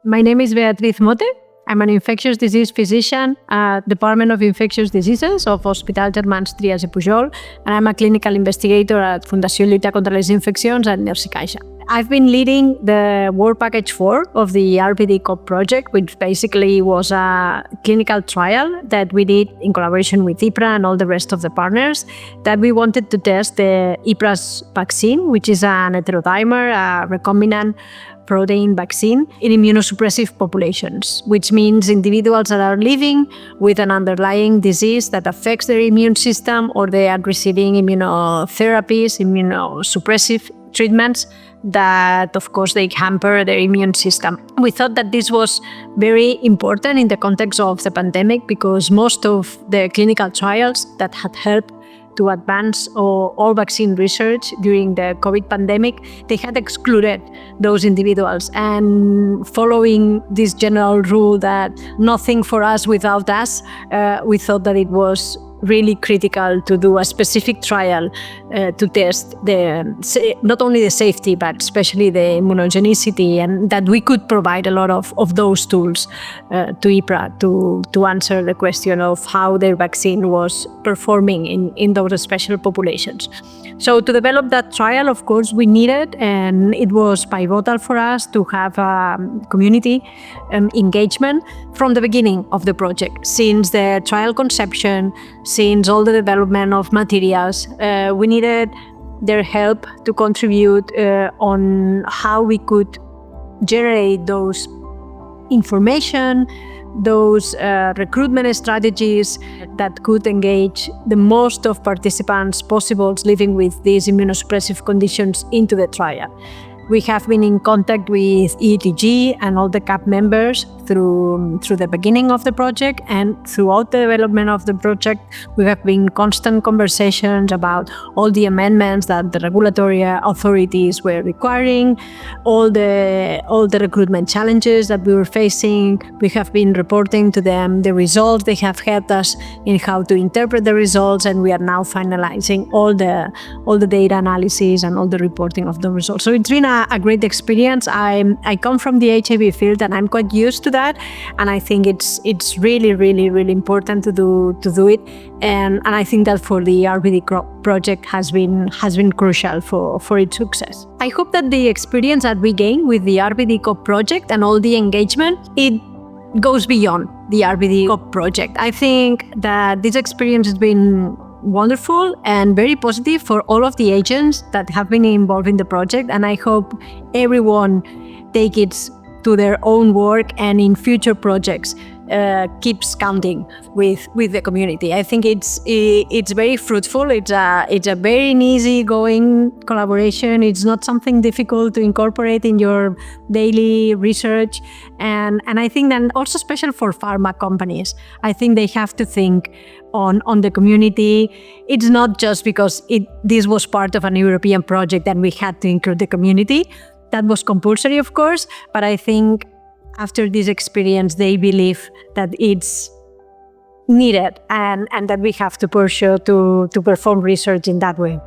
My name is Beatriz Mote. I'm an infectious disease physician at Department of Infectious Diseases of Hospital Germans Trias i Pujol, and I'm a clinical investigator at Fundació Lluita contra les Infeccions at Nersi Caixa. I've been leading the Work Package 4 of the RBD-COP project, which basically was a clinical trial that we did in collaboration with IPRA and all the rest of the partners, that we wanted to test the IPRA's vaccine, which is an heterodimer, a recombinant protein vaccine in immunosuppressive populations, which means individuals that are living with an underlying disease that affects their immune system, or they are receiving immunotherapies, immunosuppressive treatments that, of course, they hamper their immune system. We thought that this was very important in the context of the pandemic, because most of the clinical trials that had helped to advance all vaccine research during the COVID pandemic, they had excluded those individuals. And following this general rule that nothing for us without us, we thought that it was really critical to do a specific trial to test not only the safety, but especially the immunogenicity, and that we could provide a lot of those tools to IPRA to answer the question of how their vaccine was performing in those special populations. So to develop that trial, of course, we needed, and it was pivotal for us, to have community engagement from the beginning of the project. Since the trial conception, since all the development of materials, we needed their help to contribute on how we could generate those information, those recruitment strategies that could engage the most of participants possible living with these immunosuppressive conditions into the trial. We have been in contact with EETG and all the CAP members through the beginning of the project, and throughout the development of the project, we have been constant conversations about all the amendments that the regulatory authorities were requiring, all the recruitment challenges that we were facing. We have been reporting to them the results. They have helped us in how to interpret the results, and we are now finalizing all the data analysis and all the reporting of the results. So it's been a great experience. I come from the HIV field, and I'm quite used to that. And I think it's really, really, really important to do it. And I think that for the RBD project has been crucial for its success. I hope that the experience that we gain with the RBD-COP project and all the engagement, it goes beyond the RBD-COP project. I think that this experience has been wonderful and very positive for all of the agents that have been involved in the project, and I hope everyone take it to their own work and in future projects keeps counting with the community. I think it's very fruitful. It's a very easy-going collaboration. It's not something difficult to incorporate in your daily research, and I think that also special for pharma companies. I think they have to think on the community. It's not just because this was part of an European project and we had to include the community. That was compulsory, of course, but I think after this experience, they believe that it's needed and that we have to pursue to perform research in that way.